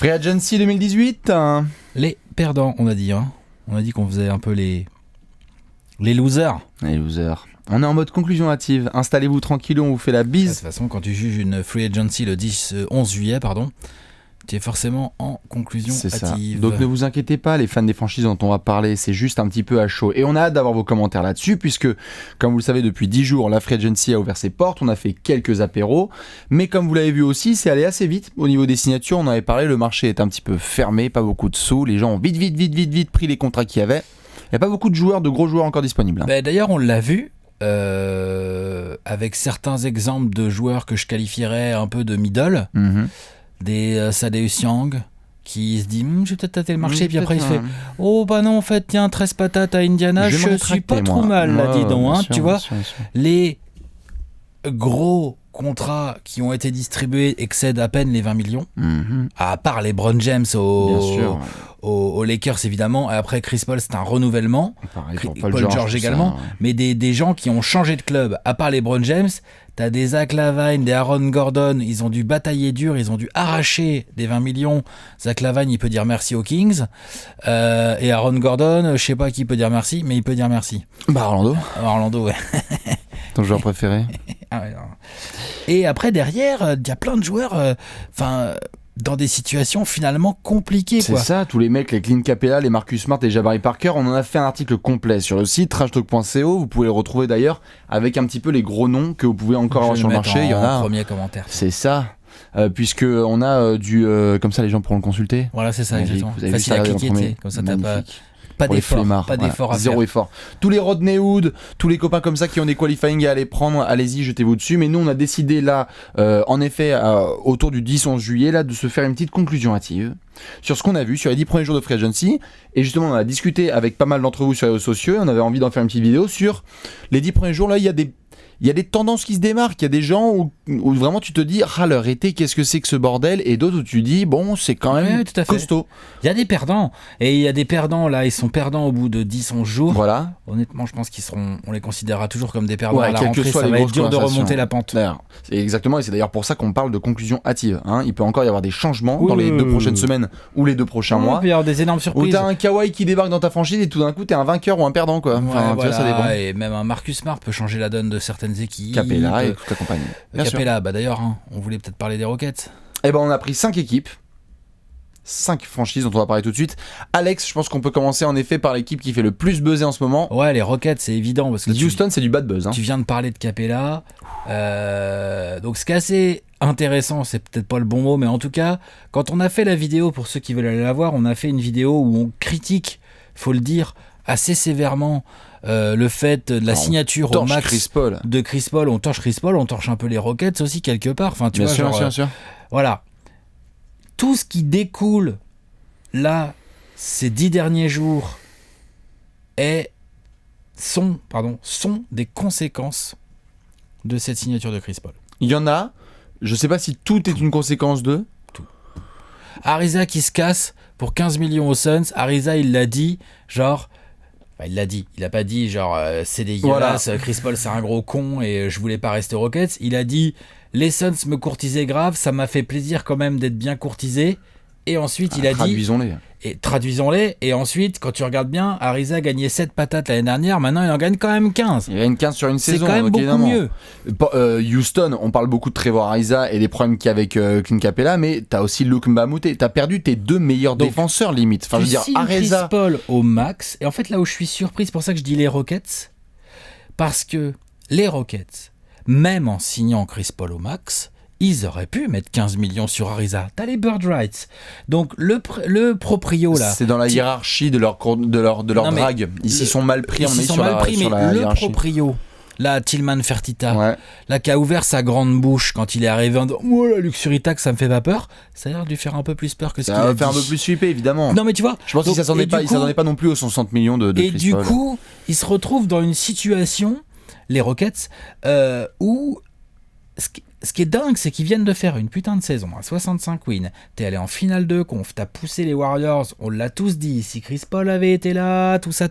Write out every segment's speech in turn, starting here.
Free Agency 2018 hein. Les perdants, on a dit. Hein. On a dit qu'on faisait un peu les losers. Les losers. On est en mode conclusion hâtive. Installez-vous tranquille, on vous fait la bise. De toute façon, quand tu juges une Free Agency le 11 juillet, tu es forcément en conclusion hâtive. Donc ne vous inquiétez pas, les fans des franchises dont on va parler, c'est juste un petit peu à chaud. Et on a hâte d'avoir vos commentaires là-dessus, puisque, comme vous le savez, depuis 10 jours, la Free Agency a ouvert ses portes, on a fait quelques apéros, mais comme vous l'avez vu aussi, c'est allé assez vite. Au niveau des signatures, on avait parlé, le marché est un petit peu fermé, pas beaucoup de sous, les gens ont vite pris les contrats qu'il y avait. Il n'y a pas beaucoup de gros joueurs encore disponibles. D'ailleurs, on l'a vu, avec certains exemples de joueurs que je qualifierais un peu de middle, des Sadeus Young, qui se dit je vais peut-être tâter le marché, puis après il fait oh bah non en fait tiens 13 patates à Indiana, je suis pas trop mal là dis donc hein, tu vois sûr. Les gros contrats qui ont été distribués excèdent à peine les 20 millions à part les Bron James aux Lakers évidemment, et après Chris Paul c'est un renouvellement, Paul George également ça, ouais. Mais des gens qui ont changé de club, à part les Bron James, t'as des Zach LaVine, des Aaron Gordon, ils ont dû batailler dur, ils ont dû arracher des 20 millions. Zach LaVine il peut dire merci aux Kings, et Aaron Gordon je sais pas qui peut dire merci, mais il peut dire merci. Orlando ouais. Ton joueur préféré. Ah ouais, et après derrière il y a plein de joueurs dans des situations finalement compliquées. C'est ça, tous les mecs, les Clint Capella, les Marcus Smart et Jabari Parker, on en a fait un article complet sur le site trashtalk.co, vous pouvez le retrouver d'ailleurs avec un petit peu les gros noms que vous pouvez encore avoir sur le marché. Il y en a premier commentaire. C'est ça. Puisque on a comme ça les gens pourront le consulter. Voilà, c'est ça, exactement. Facile à cliquer, comme ça t'as pas d'effort à zéro faire. Effort. Tous les Rodney Hood, tous les copains comme ça qui ont des qualifying à aller prendre, allez-y, jetez-vous dessus. Mais nous, on a décidé là, en effet, autour du 10-11 juillet, là, de se faire une petite conclusion hâtive sur ce qu'on a vu sur les 10 premiers jours de Free Agency. Et justement, on a discuté avec pas mal d'entre vous sur les réseaux sociaux. On avait envie d'en faire une petite vidéo sur les 10 premiers jours. Là, il y a des tendances qui se démarquent, il y a des gens où vraiment tu te dis leur été, qu'est-ce que c'est que ce bordel, et d'autres où tu dis bon c'est quand même costaud. Il y a des perdants, et il y a des perdants là, ils sont perdants au bout de 10-11 jours. Voilà. Honnêtement je pense on les considérera toujours comme des perdants à la rentrée, ça va être dur de remonter la pente. C'est exactement, et c'est d'ailleurs pour ça qu'on parle de conclusion hâtive, hein. Il peut encore y avoir des changements dans les 2 prochaines semaines ou les 2 prochains mois. Il peut y avoir des énormes surprises. Ou t'as un Kawhi qui débarque dans ta franchise et tout d'un coup t'es un vainqueur ou un perdant quoi. Voilà, tu vois, ça dépend. Et même un Marcus Smart peut changer la donne de certaines équipes. Capella et toute la compagnie. Capella, d'ailleurs, on voulait peut-être parler des Rockets. On a pris 5 équipes, 5 franchises dont on va parler tout de suite. Alex, je pense qu'on peut commencer en effet par l'équipe qui fait le plus buzzer en ce moment. Ouais, les Rockets, c'est évident. Parce que Houston, c'est du bad buzz. Tu viens de parler de Capella. Donc ce qui est assez intéressant, c'est peut-être pas le bon mot, mais en tout cas, quand on a fait la vidéo, pour ceux qui veulent aller la voir, on a fait une vidéo où on critique, faut le dire, assez sévèrement le fait de la signature au max de Chris Paul. On torche Chris Paul, on torche un peu les Rockets aussi quelque part. Enfin, tu vois, bien sûr. Voilà. Tout ce qui découle là, ces 10 derniers jours, sont des conséquences de cette signature de Chris Paul. Il y en a, je sais pas si tout est une conséquence de... Tout. Ariza qui se casse pour 15 millions aux Suns. Ariza, il l'a dit, genre... il l'a dit, il a pas dit genre c'est dégueulasse, voilà. Chris Paul c'est un gros con et je voulais pas rester aux Rockets. Il a dit les Suns me courtisaient grave, ça m'a fait plaisir quand même d'être bien courtisé. Et ensuite il a traduisons-les. Et ensuite quand tu regardes bien, Ariza a gagné 7 patates l'année dernière, maintenant il en gagne quand même 15. Il gagne 15 sur une saison. C'est quand même beaucoup mieux. Houston, on parle beaucoup de Trevor Ariza et des problèmes qu'il y a avec Clint Capella, mais t'as aussi Luke Mbamute. T'as perdu tes 2 meilleurs défenseurs limite. Enfin, je veux dire, Ariza, Chris Paul au max. Et en fait là où je suis surpris, c'est pour ça que je dis les Rockets, parce que les Rockets, même en signant Chris Paul au max, ils auraient pu mettre 15 millions sur Ariza. T'as les bird rights. Donc le proprio là. C'est dans la hiérarchie de leur drague. Ils s'y sont mal pris. Le proprio. Là, Tillman Fertitta, là qui a ouvert sa grande bouche quand il est arrivé en disant oh la luxury tax, ça me fait pas peur. Ça a l'air de lui faire un peu plus peur que ce qu'il a dit. Ça va faire un peu plus flipper évidemment. Non mais tu vois. Je pense qu'il s'attendait pas non plus aux 160 millions de Chris Paul. Et du coup, il se retrouve dans une situation, les Rockets, où ce qui est dingue, c'est qu'ils viennent de faire une putain de saison à 65 wins. T'es allé en finale de conf, t'as poussé les Warriors, on l'a tous dit. Si Chris Paul avait été là, tout ça.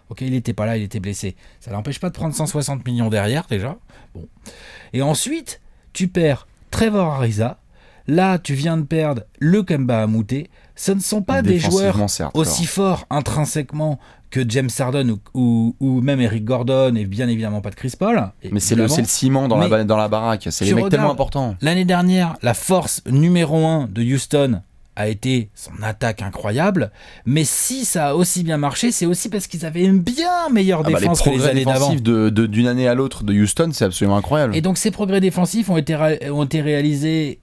Ok, il était pas là, il était blessé. Ça l'empêche pas de prendre 160 millions derrière déjà. Bon. Et ensuite, tu perds Trevor Ariza, Là, tu viens de perdre le Kemba Amute. Ce ne sont pas des joueurs aussi forts intrinsèquement que James Harden ou même Eric Gordon, et bien évidemment pas de Chris Paul. Mais c'est le ciment dans la baraque. C'est les mecs tellement importants. L'année dernière, la force numéro 1 de Houston a été son attaque incroyable, mais si ça a aussi bien marché, c'est aussi parce qu'ils avaient une bien meilleure défense que les années d'avant. Les progrès défensifs d'une année à l'autre de Houston, c'est absolument incroyable. Et donc ces progrès défensifs ont été réalisés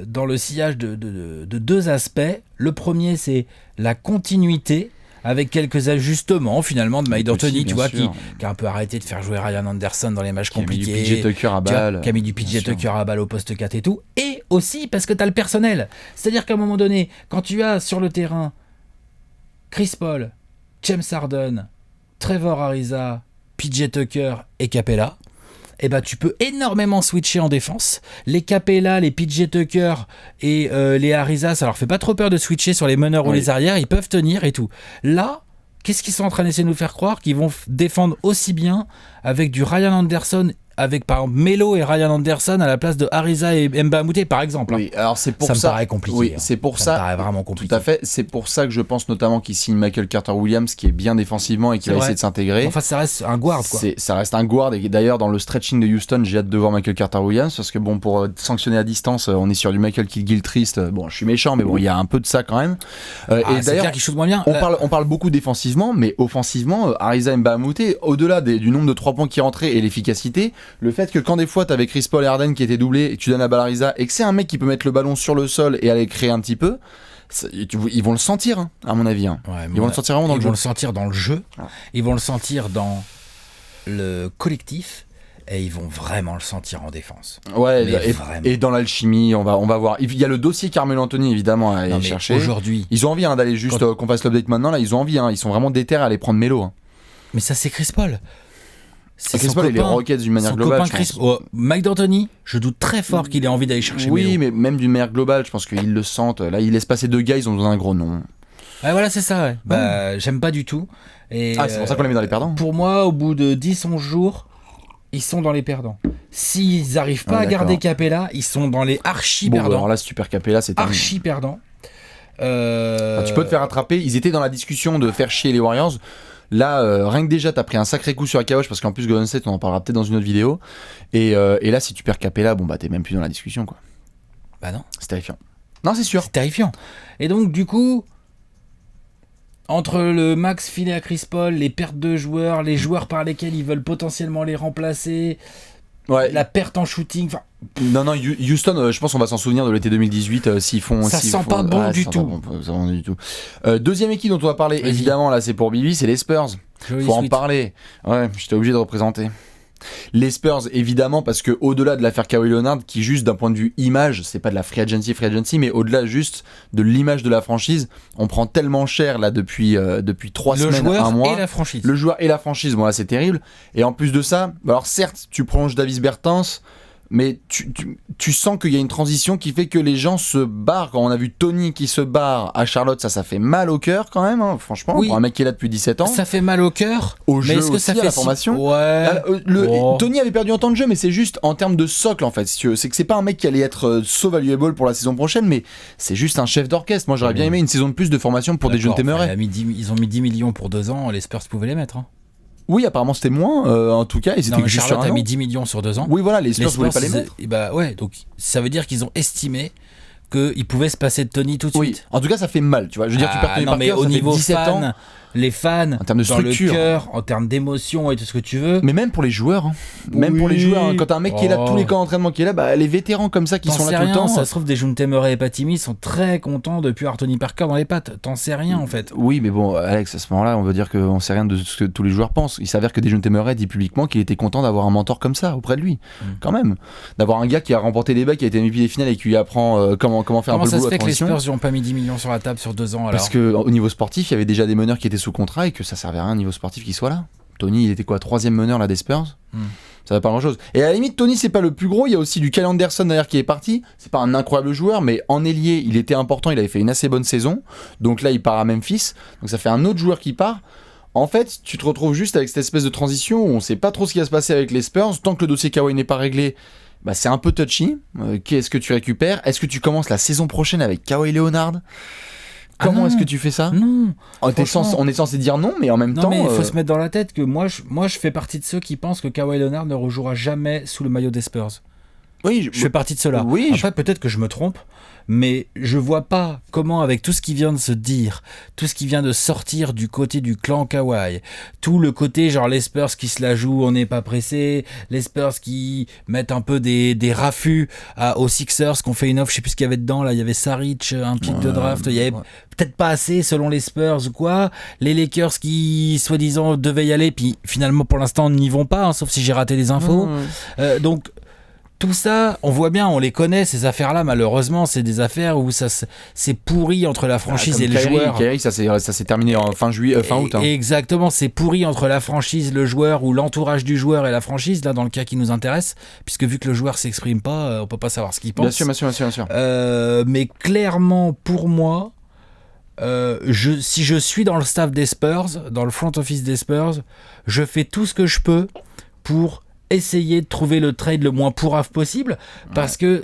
dans le sillage de deux aspects. Le premier, c'est la continuité, avec quelques ajustements finalement de Mike D'Antoni, tu vois, qui a un peu arrêté de faire jouer Ryan Anderson dans les matchs compliqués, qui a mis du PJ Tucker à balle, qui a mis du PJ Tucker à balle au poste 4 et tout, et aussi parce que tu as le personnel. C'est-à-dire qu'à un moment donné, quand tu as sur le terrain Chris Paul, James Harden, Trevor Ariza, PJ Tucker et Capella, eh ben, tu peux énormément switcher en défense. Les Capella, les PJ Tucker et les Ariza, ça leur fait pas trop peur de switcher sur les meneurs ou les arrières, ils peuvent tenir et tout. Là, qu'est-ce qu'ils sont en train d'essayer de nous faire croire? Qu'ils vont défendre aussi bien avec du Ryan Anderson, avec par exemple Melo et Ryan Anderson à la place de Ariza et Mbah a Moute par exemple. Oui, alors c'est pour ça me paraît compliqué. Oui, c'est pour ça. Me paraît vraiment compliqué. Tout à fait. C'est pour ça que je pense notamment qu'il signe Michael Carter-Williams, qui est bien défensivement et qui va essayer de s'intégrer. Enfin, ça reste un guard, quoi. Ça reste un guard, et d'ailleurs dans le stretching de Houston, j'ai hâte de voir Michael Carter-Williams, parce que bon, pour sanctionner à distance, on est sur du Michael Gilchrist. Bon, je suis méchant, mais bon, il y a un peu de ça quand même. Et d'ailleurs, qu'il shoot moins bien. On parle beaucoup défensivement, mais offensivement, Ariza et Mbah a Moute, au-delà du nombre de 3 points qui rentraient et l'efficacité, le fait que quand des fois t'avais Chris Paul et Harden qui étaient doublés et tu donnes la balle à Ariza et que c'est un mec qui peut mettre le ballon sur le sol et aller créer un petit peu, ils vont le sentir, hein, à mon avis. Hein. Ouais, ils vont le sentir vraiment dans le jeu. Ils vont le sentir dans le jeu, ils vont le sentir dans le collectif. Et ils vont vraiment le sentir en défense. Ouais, et dans l'alchimie, on va voir. Il y a le dossier Carmelo Anthony, évidemment, à aller chercher. Aujourd'hui, ils ont envie d'aller juste qu'on fasse l'update maintenant. Là, ils ont envie. Ils sont vraiment déter à aller prendre Melo. Hein. Mais ça, c'est Chris Paul. C'est Chris Paul et les Rockets d'une manière globale. Mike D'Antoni, je doute très fort qu'il ait envie d'aller chercher Melo. Oui, mais même d'une manière globale, je pense qu'ils le sentent. Là, ils laissent passer 2 gars, ils ont besoin d'un gros nom. Ouais, voilà, c'est ça. Ouais. Bah, j'aime pas du tout. Et c'est pour ça qu'on les met dans les perdants. Pour moi, au bout de 10-11 jours, ils sont dans les perdants. S'ils n'arrivent pas à garder Capella, ils sont dans les archi-perdants. Alors là, si tu perds Capella, c'est archi-perdants. Tu peux te faire attraper. Ils étaient dans la discussion de faire chier les Warriors. Là, rien que déjà, t'as pris un sacré coup sur la caboche, parce qu'en plus, Golden State, on en parlera peut-être dans une autre vidéo. Et là, si tu perds Capella, bon, bah, t'es même plus dans la discussion, quoi. Bah non. C'est terrifiant. Non, c'est sûr. C'est terrifiant. Et donc, du coup, entre le max filé à Chris Paul, les pertes de joueurs, les joueurs par lesquels ils veulent potentiellement les remplacer, la perte en shooting. Non, Houston, je pense qu'on va s'en souvenir de l'été 2018 s'ils font. Ça sent pas bon du tout. Deuxième équipe dont on va parler, évidemment, là c'est pour Bibi, c'est les Spurs. Faut en parler. Ouais, j'étais obligé de représenter. Les Spurs, évidemment, parce que au-delà de l'affaire Kawhi Leonard, qui juste d'un point de vue image, c'est pas de la free agency, mais au-delà juste de l'image de la franchise, on prend tellement cher là depuis 3 semaines, un mois. Et la franchise. Le joueur et la franchise, bon là c'est terrible. Et en plus de ça, alors certes, tu prolonges Davis Bertans, mais tu sens qu'il y a une transition qui fait que les gens se barrent. Quand on a vu Tony qui se barre à Charlotte, ça fait mal au cœur quand même, hein, franchement, pour un mec qui est là depuis 17 ans. Ça fait mal au cœur. Au jeu, mais est-ce que aussi, ça fait à la formation. Ouais. Tony avait perdu en temps de jeu, mais c'est juste en termes de socle en fait. Si tu veux. C'est que c'est pas un mec qui allait être so valuable pour la saison prochaine, mais c'est juste un chef d'orchestre. Moi j'aurais bien aimé une saison de plus de formation pour des jeunes Temeray. Ils ont mis 10 millions pour 2 ans, les Spurs pouvaient les mettre. Hein. Oui, apparemment c'était moins, en tout cas, ils étaient juste Charlotte a mis 10 millions sur 2 ans. Oui, voilà, les Spurs voulaient pas les mettre. Bah ouais, donc ça veut dire qu'ils ont estimé qu'ils pouvaient se passer de Tony tout de suite. En tout cas, ça fait mal, tu vois. Je veux dire, tu perds Tony Parker, au niveau 17 ans. Les fans, en termes de structure, dans le cœur, en termes d'émotion et tout ce que tu veux. Mais même pour les joueurs, hein. Même pour les joueurs, hein. Quand t'as un mec qui est là tous les camps d'entraînement qui est là, bah les vétérans comme ça qui sont là tout le temps. Ça se trouve des June Temeray et Patimi sont très contents depuis avoir Tony Parker dans les pattes. T'en sais rien en fait. Oui, mais bon, Alex, à ce moment-là, on veut dire qu'on sait rien de ce que tous les joueurs pensent. Il s'avère que des June Temeray dit publiquement qu'il était content d'avoir un mentor comme ça auprès de lui, quand même, d'avoir un gars qui a remporté des bacs, qui a été MVP des finales et qui lui apprend comment faire un peu le boulot. Comment ça se fait que les Spurs n'ont pas mis 10 millions sur la table sur 2 ans alors? Parce que au niveau sportif, il y avait déjà des meneurs qui étaient sous contrat et que ça servait à rien au niveau sportif qu'il soit là. Tony, il était quoi, 3e meneur là des Spurs. Ça va pas grand chose. Et à la limite, Tony, c'est pas le plus gros. Il y a aussi du Kyle Anderson derrière qui est parti. C'est pas un incroyable joueur, mais en ailier, il était important. Il avait fait une assez bonne saison. Donc là, il part à Memphis. Donc ça fait un autre joueur qui part. En fait, tu te retrouves juste avec cette espèce de transition où on sait pas trop ce qui va se passer avec les Spurs. Tant que le dossier Kawhi n'est pas réglé, c'est un peu touchy. Qui est-ce que tu récupères? Est-ce que tu commences la saison prochaine avec Kawhi Leonard? Comment est-ce que tu fais ça? Non. On est censé dire non, mais en même temps... Non, mais il faut se mettre dans la tête que moi, je fais partie de ceux qui pensent que Kawhi Leonard ne rejouera jamais sous le maillot des Spurs. Oui, je fais partie de ceux-là. Oui, après, peut-être que je me trompe, mais je vois pas comment, avec tout ce qui vient de se dire, tout ce qui vient de sortir du côté du clan Kawhi, tout le côté genre les Spurs qui se la jouent, on n'est pas pressé, les Spurs qui mettent un peu des raffus aux Sixers, qu'on fait une offre, je sais plus ce qu'il y avait dedans, là, il y avait Saric, un pick de draft, il y avait peut-être pas assez selon les Spurs ou quoi, les Lakers qui soi-disant devaient y aller, puis finalement pour l'instant n'y vont pas, hein, sauf si j'ai raté les infos. Donc tout ça, on voit bien, on les connaît, ces affaires-là, malheureusement, c'est des affaires où c'est pourri entre la franchise et le joueur. Kyrie, ça s'est terminé en fin août. Hein. Exactement, c'est pourri entre la franchise, le joueur ou l'entourage du joueur et la franchise, là, dans le cas qui nous intéresse, puisque vu que le joueur s'exprime pas, on peut pas savoir ce qu'il pense. Bien sûr. Mais clairement, pour moi, si je suis dans le staff des Spurs, dans le front office des Spurs, je fais tout ce que je peux pour essayer de trouver le trade le moins pourrave possible, parce que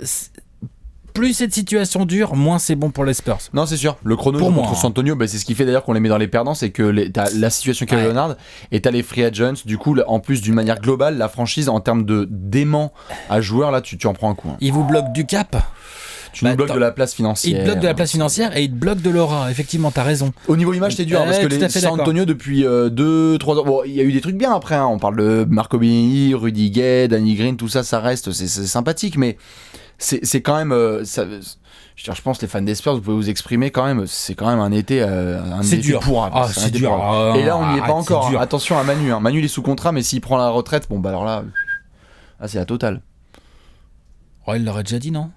plus cette situation dure, moins c'est bon pour les Spurs. Non, c'est sûr. Le chrono contre San Antonio, c'est ce qui fait d'ailleurs qu'on les met dans les perdants, c'est que t'as la situation Kawhi Leonard et t'as les free agents. Du coup, en plus d'une manière globale, la franchise en termes d'aimant à joueurs, là, tu en prends un coup. Hein. Ils vous bloquent du cap. Tu nous bloques de la place financière. Ils te bloquent de la place financière et ils te bloquent de l'aura. Effectivement, t'as raison. Au niveau image, c'est dur parce que les San Antonio, depuis 2-3 ans, bon, il y a eu des trucs bien après. Hein. On parle de Marco Belinelli, Rudy Gay, Danny Green, tout ça, ça reste, c'est sympathique, mais c'est quand même. Je pense que les fans des Spurs, vous pouvez vous exprimer quand même. C'est quand même un été, pourrave. Ah, c'est dur. Et là, on n'y est pas encore. Attention à Manu. Hein. Manu, il est sous contrat, mais s'il prend la retraite, alors là, c'est la totale. Oh, il l'aurait déjà dit, non?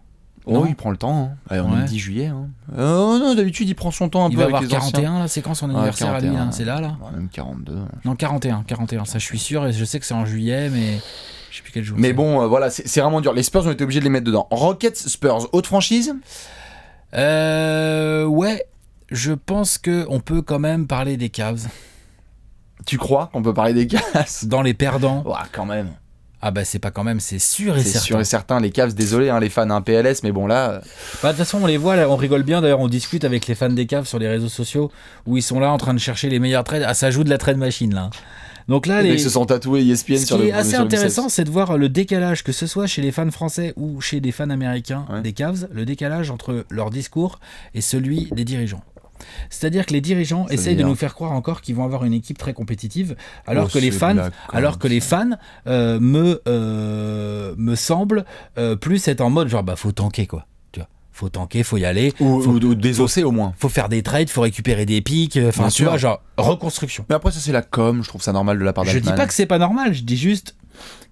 Oh, il prend le temps. Hein. On est le 10 juillet. Hein. Non, d'habitude, il prend son temps un peu. Il va avec avoir 41, là, c'est quand son anniversaire à lui, là? C'est là? Même 42. Non, 41, ça je suis sûr, et je sais que c'est en juillet, mais je sais plus quel jour. Mais bon, voilà, c'est vraiment dur. Les Spurs ont été obligés de les mettre dedans. Rockets, Spurs, autre franchise? Ouais, je pense qu'on peut quand même parler des Cavs. Tu crois qu'on peut parler des Cavs? Dans les perdants? Ouais, quand même. Ah c'est pas quand même, c'est sûr et certain. C'est sûr et certain, les Cavs, désolé les fans, un PLS, mais bon là... De toute façon on les voit, là, on rigole bien, d'ailleurs on discute avec les fans des Cavs sur les réseaux sociaux, où ils sont là en train de chercher les meilleurs trades, ça joue de la trade machine là. Donc là, les mecs se sont tatoués ESPN sur le... Ce qui est assez intéressant, c'est de voir le décalage, que ce soit chez les fans français ou chez les fans américains des Cavs, le décalage entre leur discours et celui des dirigeants. C'est-à-dire que les dirigeants essayent de nous faire croire encore qu'ils vont avoir une équipe très compétitive, alors que les fans me semblent plus être en mode genre faut tanker quoi. Tu vois, faut tanker, faut y aller, ou désosser au moins. Faut faire des trades, faut récupérer des pics, enfin tu vois, genre reconstruction. Mais après ça c'est la com, je trouve ça normal de la part d'Altman. Je dis pas que c'est pas normal, je dis juste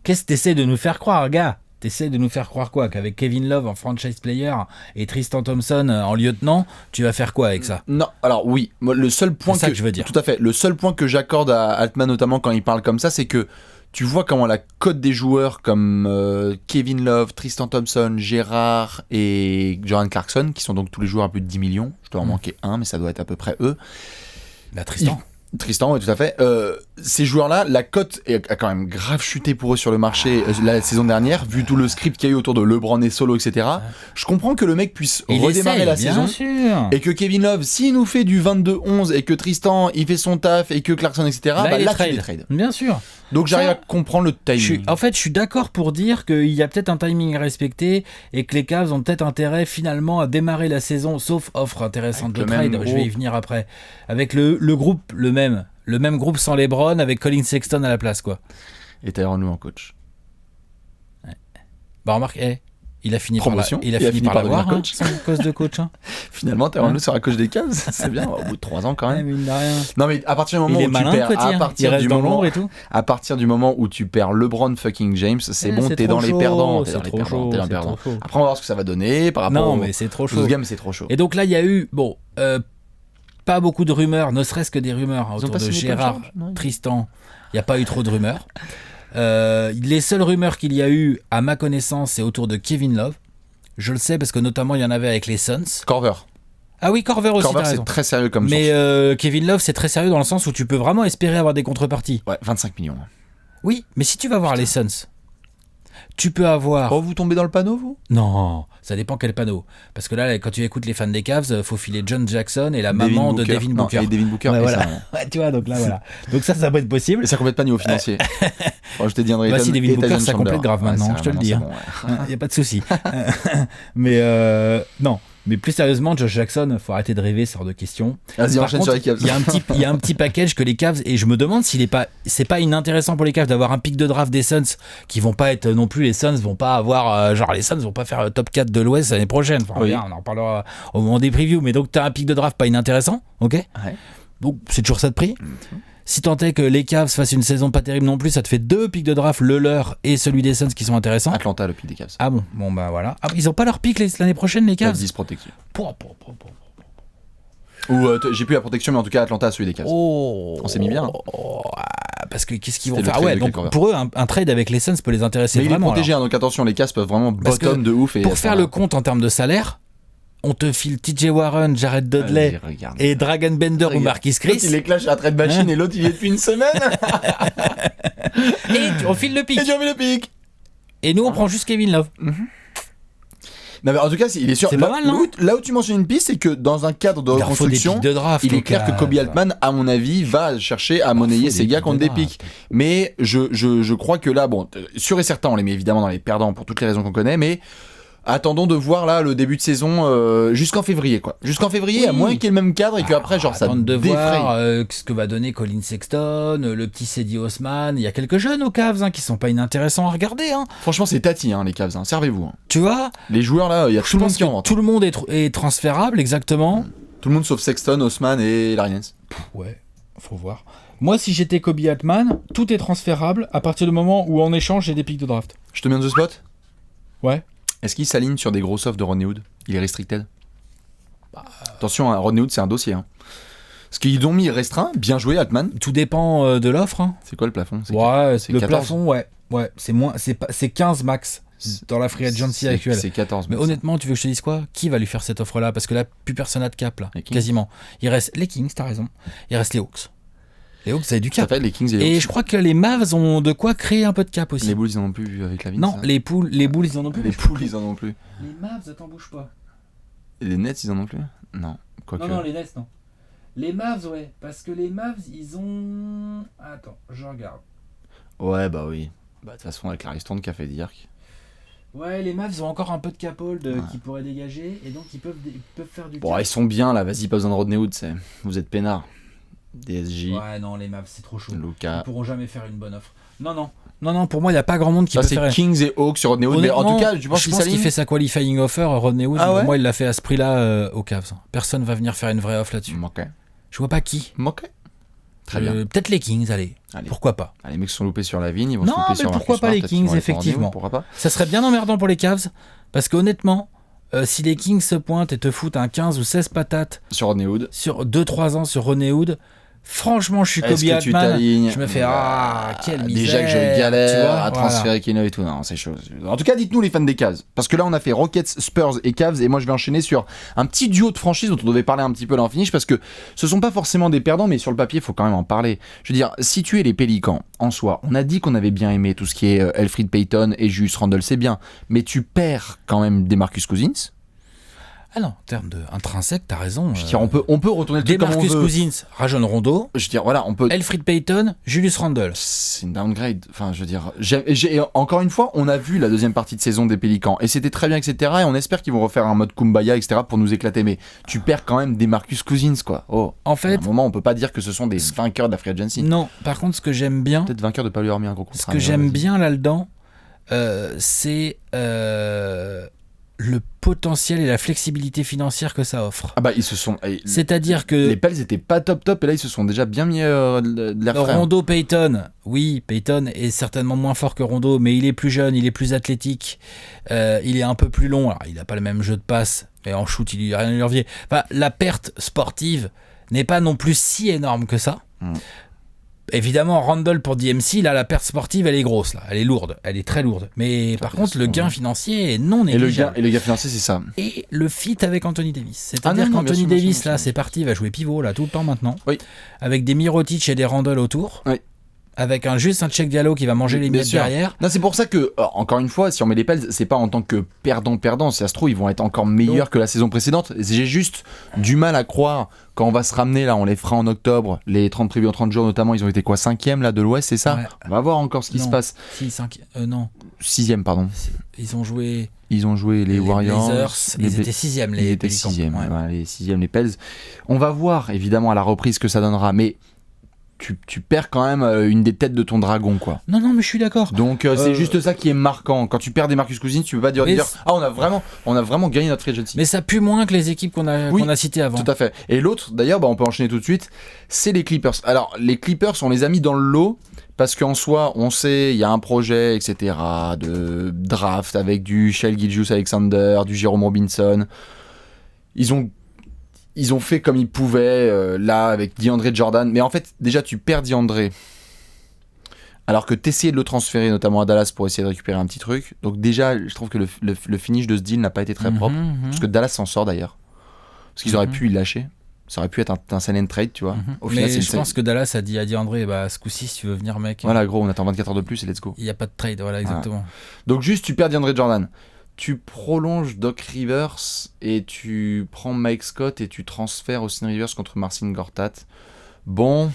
qu'est-ce que t'essaies de nous faire croire, gars? T'essaies de nous faire croire quoi? Qu'avec Kevin Love en franchise player et Tristan Thompson en lieutenant, tu vas faire quoi avec ça? Non, alors oui, le seul point que je veux dire. Tout à fait. Le seul point que j'accorde à Altman notamment quand il parle comme ça, c'est que tu vois comment la cote des joueurs comme Kevin Love, Tristan Thompson, Gérard et Jordan Clarkson, qui sont donc tous les joueurs à plus de 10 millions, je dois en manquer un, mais ça doit être à peu près eux. Tristan, oui, tout à fait. Ces joueurs-là, la cote a quand même grave chuté pour eux sur le marché la saison dernière, vu tout le script qu'il y a eu autour de LeBron et Solo, etc. Je comprends que le mec puisse redémarrer la saison. Sûr. Et que Kevin Love, s'il nous fait du 22-11 et que Tristan, il fait son taf et que Clarkson, etc., là tu les trades. Bien sûr. Donc j'arrive à comprendre le timing. Je suis d'accord pour dire qu'il y a peut-être un timing à respecter et que les Cavs ont peut-être intérêt finalement à démarrer la saison, sauf offre intéressante de trade, je vais y venir après, avec le groupe, le même groupe sans LeBron, avec Colin Sexton à la place, quoi. Et Tyronn Lue en coach. Ouais. Remarque, il a fini Promotion. par l'avoir, son poste de coach. Hein. Finalement, Tyronn Lue sera coach des Cavs, c'est bien, au bout de 3 ans quand même. Mine de rien. Non mais à partir du moment où tu perds, à partir du moment où tu perds LeBron fucking James, c'est bon, t'es dans les perdants. Après on va voir ce que ça va donner par rapport. Non mais c'est trop chaud. Ce game c'est trop chaud. Et donc là il y a eu pas beaucoup de rumeurs, ne serait-ce que des rumeurs autour de Gérard, Tristan. Il n'y a pas eu trop de rumeurs. Les seules rumeurs qu'il y a eu, à ma connaissance, c'est autour de Kevin Love. Je le sais parce que notamment il y en avait avec les Suns. Korver. Ah oui, Korver aussi. Korver c'est très sérieux comme mais Kevin Love c'est très sérieux dans le sens où tu peux vraiment espérer avoir des contreparties. Ouais, 25 millions. Oui, mais si tu vas voir les Suns, Tu peux avoir... Oh, vous tombez dans le panneau, vous ? Non, ça dépend quel panneau. Parce que là, quand tu écoutes les fans des Cavs, faut filer John Jackson et la maman de Devin Booker. Non, et Devin Booker, ouais, et voilà. ça, Ouais, tu vois, donc là, voilà. Donc ça peut être possible. Et ça complète pas niveau financier. Bon, je t'ai dit André Ayton, si Devin et Booker, Tyson ça Chandler. complète grave maintenant, je te le dis. Il n'y a pas de souci. Mais non. Mais plus sérieusement, Josh Jackson, faut arrêter de rêver, c'est hors de question. Vas-y, Par enchaîne contre, sur les Cavs. Il y a un petit package que les Cavs, et je me demande c'est pas inintéressant pour les Cavs d'avoir un pic de draft des Suns qui vont pas être non plus, les Suns vont pas avoir, les Suns vont pas faire le top 4 de l'Ouest l'année prochaine. Enfin, bien, on en parlera au moment des previews, mais donc t'as un pic de draft pas inintéressant, ok ? Ouais. Donc c'est toujours ça de prix. Si tant est que les Cavs fassent une saison pas terrible non plus, ça te fait 2 pics de draft, le leur et celui des Suns qui sont intéressants. Atlanta, le pic des Cavs. Ah bon, bah voilà. Ah, ils ont pas leur pic l'année prochaine, les Cavs ? 10 protections. Ou j'ai plus la protection, mais en tout cas Atlanta a celui des Cavs. On s'est mis bien. Parce que qu'est-ce qu'ils vont C'était faire ? Ouais, donc pour eux, un trade avec les Suns peut les intéresser mais vraiment. Il est protégé, donc attention, les Cavs peuvent vraiment bottom de ouf. Et pour faire le compte en termes de salaire, on te file TJ Warren, Jared Dudley et Dragan Bender ou Marquis Chris. Il les clash à la trade machine et l'autre il est depuis une semaine. Et on file le pic. Et nous on prend juste Kevin Love. Non, mais en tout cas, il est sûr. C'est pas mal, non ? Là où tu mentionnes une piste, c'est que dans un cadre de reconstruction, il est clair que Kobe Altman, à mon avis, va chercher à monnayer ses gars contre des pics. Mais je crois que là, bon, sûr et certain, on les met évidemment dans les perdants pour toutes les raisons qu'on connaît, mais attendons de voir là le début de saison jusqu'en février, quoi. Jusqu'en février, à moins qu'il y ait le même cadre et qu'après, genre, ça de défraye. voir ce que va donner Colin Sexton, le petit Cedi Osman. Il y a quelques jeunes aux Cavs qui sont pas inintéressants à regarder. Franchement, c'est tati, les Cavs. Servez-vous. Tu vois ? Les joueurs là, il y a tout le monde qui en rentre. Tout le monde est transférable, exactement. Tout le monde sauf Sexton, Osman et Larry Nance. Ouais, faut voir. Moi, si j'étais Kobe Altman, tout est transférable à partir du moment où en échange j'ai des pics de draft. Je te mets dans the spot ? Ouais. Est-ce qu'il s'aligne sur des gros offres de Rodney Hood ? Il est restricted ? Attention, Rodney Hood, c'est un dossier. Parce qu'ils l'ont mis restreint, bien joué, Altman. Tout dépend de l'offre. C'est quoi le plafond ? C'est le 14. Plafond, ouais. C'est 15 max dans la free agency actuelle. C'est 14. Mais honnêtement, tu veux que je te dise quoi ? Qui va lui faire cette offre-là ? Parce que là, plus personne n'a de cap, là. Quasiment. Il reste les Kings, t'as raison. Il reste les Hawks. Les Hawks, ça a du cap. Ça fait les Kings et les Hawks. Et je crois que les Mavs ont de quoi créer un peu de cap aussi. Les Bulls, ils en ont plus vu avec la vie. Non, les Bulls, ils en ont plus. Les Bulls, ils en ont plus. Les Mavs, attends, bouge pas. Et les Nets, ils en ont plus ? Non. Non, les Nets, non. Les Mavs, ouais. Parce que les Mavs, ils ont... Attends, je regarde. Ouais, bah oui. Bah de toute façon, avec la ristourne qu'a fait Dirk. Ouais, les Mavs ont encore un peu de cap hold qui pourraient dégager. Et donc, ils peuvent faire du cap. Bon, ils sont bien, là. Vas-y, pas besoin de Rodney Hood, vous êtes peinards. DSJ. Ouais, non, les Mavs, c'est trop chaud. Luka. Ils pourront jamais faire une bonne offre. Non, pour moi, il n'y a pas grand monde qui peut faire... Ça, c'est Kings et Hawks sur Rodney Hood, mais en tout cas, je pense qu'il fait sa qualifying offer, Rodney Hood. Pour moi, il l'a fait à ce prix-là aux Cavs. Personne va venir faire une vraie offre là-dessus. Ok. Je vois pas qui. Ok. Très bien. Peut-être les Kings, allez. Pourquoi pas. Les mecs se sont loupés sur la vigne, ils vont se louper sur pourquoi pas les Kings, effectivement. Pourquoi pas. Ça serait bien emmerdant pour les Cavs, parce qu'honnêtement, si les Kings se pointent et te foutent un 15 ou 16 patates sur Rodney Hood, sur 2-3 ans sur Rodney Hood, franchement, je suis Kobe Altman. Je me fais quelle misère. Déjà que je galère à transférer Keno et tout. Non, c'est chaud. En tout cas, dites-nous les fans des Cavs, parce que là, on a fait Rockets, Spurs et Cavs, et moi, je vais enchaîner sur un petit duo de franchise dont on devait parler un petit peu là en finish, parce que ce sont pas forcément des perdants, mais sur le papier, il faut quand même en parler. Je veux dire, si tu es les Pélicans, en soi, on a dit qu'on avait bien aimé tout ce qui est Elfrid Payton et Julius Randle, c'est bien, mais tu perds quand même des Marcus Cousins. Ah non, en termes d'intrinsèque, t'as raison. Je veux dire, on peut retourner le truc comme on veut. Marcus Cousins, Rajon Rondo. Je veux dire, voilà, on peut. Elfrid Payton, Julius Randle. C'est une downgrade. Enfin, je veux dire, encore une fois, on a vu la deuxième partie de saison des Pélicans et c'était très bien, etc. Et on espère qu'ils vont refaire un mode Kumbaya, etc. pour nous éclater. Mais tu perds quand même des Marcus Cousins, quoi. En fait, à un moment, on peut pas dire que ce sont des vainqueurs de la free agency. Non, par contre, ce que j'aime bien. Peut-être vainqueur de pas lui avoir mis un gros contrat. Ce que j'aime bien là-dedans, c'est le potentiel et la flexibilité financière que ça offre. Ah bah ils se sont... C'est-à-dire que... Les Pels étaient pas top et là ils se sont déjà bien mis de l'air frais. Rondo, Payton, oui, Payton est certainement moins fort que Rondo, mais il est plus jeune, il est plus athlétique, il est un peu plus long, alors il n'a pas le même jeu de passe, mais en shoot il n'y a rien à lui envier. Enfin, la perte sportive n'est pas non plus si énorme que ça. Évidemment, Randle pour DMC, là, la perte sportive, elle est grosse, là. Elle est lourde, elle est très lourde. Mais par contre, le gain financier est non négligeable. Et le gain financier, c'est ça. Et le fit avec Anthony Davis. C'est-à-dire qu'Anthony Davis, là, c'est parti, il va jouer pivot, là, tout le temps maintenant. Oui. Avec des Mirotic et des Randle autour. Oui. Avec juste un check Diallo qui va manger les miettes derrière. Non, c'est pour ça que, encore une fois, si on met les Pels, c'est pas en tant que perdant. Si ça se trouve, ils vont être encore meilleurs que la saison précédente. J'ai juste du mal à croire, quand on va se ramener, là, on les fera en octobre, les 30 prévus en 30 jours notamment, ils ont été quoi, 5e là, de l'Ouest, c'est ça? On va voir encore ce qui se passe. Non. 6e, pardon. Ils ont joué les Warriors. Ils étaient 6e, les Pelicans. 6e, les 6e, les Pels. On va voir, évidemment, à la reprise ce que ça donnera, mais tu perds quand même une des têtes de ton dragon, quoi. Non, mais je suis d'accord. Donc c'est juste ça qui est marquant. Quand tu perds des Marcus Cousins, tu peux pas dire on a vraiment gagné notre free agency. Mais ça pue moins que les équipes qu'on a citées avant. Tout à fait. Et l'autre, d'ailleurs, on peut enchaîner tout de suite, c'est les Clippers. Alors les Clippers, on les a mis dans le lot parce qu'en soi, on sait, il y a un projet, etc., de draft avec du Shai Gilgeous-Alexander, du Jerome Robinson. Ils ont fait comme ils pouvaient, là, avec DeAndre Jordan. Mais en fait, déjà, tu perds DeAndre. Alors que t'essayais de le transférer, notamment à Dallas, pour essayer de récupérer un petit truc. Donc déjà, je trouve que le finish de ce deal n'a pas été très propre. Parce que Dallas s'en sort, d'ailleurs. Parce qu'ils auraient pu y lâcher. Ça aurait pu être un sign and trade, tu vois. Au final, mais je pense que Dallas a dit à DeAndre, ce coup-ci, si tu veux venir, mec. Voilà, gros, on attend 24 heures de plus et let's go. Il n'y a pas de trade, voilà, exactement. Voilà. Donc juste, tu perds DeAndre Jordan. Tu prolonges Doc Rivers et tu prends Mike Scott et tu transfères Austin Rivers contre Marcin Gortat. Bon,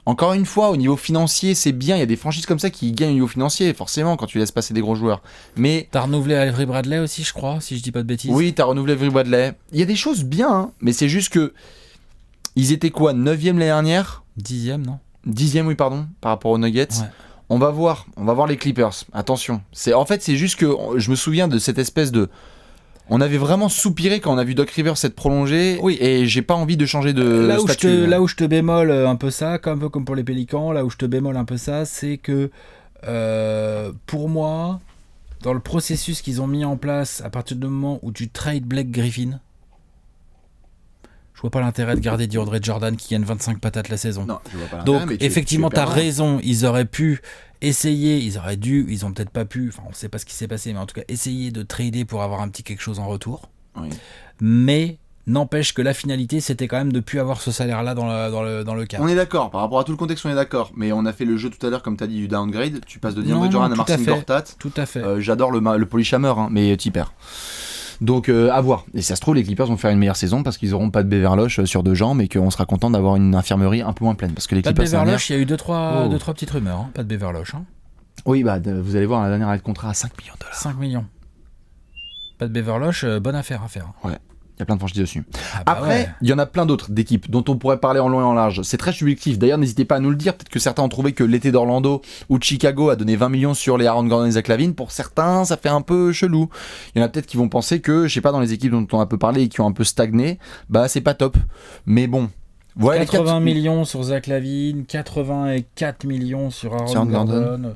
encore une fois, au niveau financier, c'est bien. Il y a des franchises comme ça qui gagnent au niveau financier, forcément, quand tu laisses passer des gros joueurs. Mais t'as renouvelé Avery Bradley aussi, je crois, si je dis pas de bêtises. Oui, t'as renouvelé Avery Bradley. Il y a des choses bien, hein, mais c'est juste que ils étaient quoi, 9e l'année dernière ? 10e, non ? 10e, oui, pardon, par rapport aux Nuggets. Ouais. On va voir les Clippers. Attention. C'est juste que je me souviens de cette espèce de... On avait vraiment soupiré quand on a vu Doc Rivers s'être prolongé. Oui. Et j'ai pas envie de changer de statut. Là où je te bémole un peu ça, un peu comme pour les Pélicans, là où je te bémole un peu ça, c'est que pour moi, dans le processus qu'ils ont mis en place, à partir du moment où tu trades Blake Griffin, je vois pas l'intérêt de garder DeAndre Jordan qui gagne 25 patates la saison. Non, je vois pas l'intérêt. Donc effectivement, tu as raison, ils auraient pu essayer, ils ont peut-être pas pu, enfin on sait pas ce qui s'est passé, mais en tout cas essayer de trader pour avoir un petit quelque chose en retour. Oui. Mais n'empêche que la finalité, c'était quand même de ne plus avoir ce salaire-là dans le cas. On est d'accord, par rapport à tout le contexte, on est d'accord. Mais on a fait le jeu tout à l'heure, comme tu as dit, du downgrade. Tu passes de DeAndre Jordan à Marcin Gortat. Tout à fait. J'adore le polychammer, hein, mais t'y perds. Donc à voir. Et ça se trouve, les Clippers vont faire une meilleure saison parce qu'ils n'auront pas de Beverloch sur 2 jambes et qu'on sera content d'avoir une infirmerie un peu moins pleine. Parce que les Clippers. Pas de Beverloch, il y a eu 2-3 petites rumeurs. Hein. Pas de Beverloch. Hein. Oui, vous allez voir, la dernière année de contrat à 5 millions de dollars. 5 millions. Pas de Beverloch, bonne affaire à faire. Ouais. Il y a plein de franchises dessus. Après, il y en a plein d'autres d'équipes dont on pourrait parler en long et en large. C'est très subjectif. D'ailleurs, n'hésitez pas à nous le dire. Peut-être que certains ont trouvé que l'été d'Orlando ou de Chicago a donné 20 millions sur les Aaron Gordon et Zach LaVine. Pour certains, ça fait un peu chelou. Il y en a peut-être qui vont penser que, je sais pas, dans les équipes dont on a un peu parlé et qui ont un peu stagné, c'est pas top. Mais bon. Voilà 80 millions sur Zach LaVine, 84 millions sur Aaron Gordon.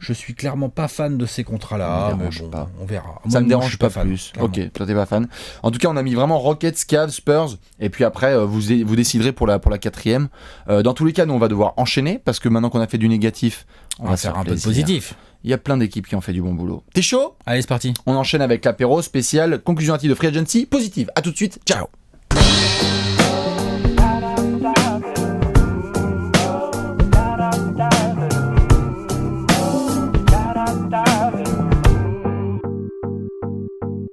Je suis clairement pas fan de ces contrats-là, mais pas. On verra. Ça me dérange pas plus. Clairement. Ok, toi t'es pas fan. En tout cas, on a mis vraiment Rockets, Cavs, Spurs, et puis après, vous déciderez pour la 4e. Dans tous les cas, nous on va devoir enchaîner parce que maintenant qu'on a fait du négatif, on va faire un peu de positif. Il y a plein d'équipes qui ont fait du bon boulot. T'es chaud ? Allez, c'est parti. On enchaîne avec l'apéro spécial conclusion hâtive de Free Agency positive. À tout de suite. Ciao.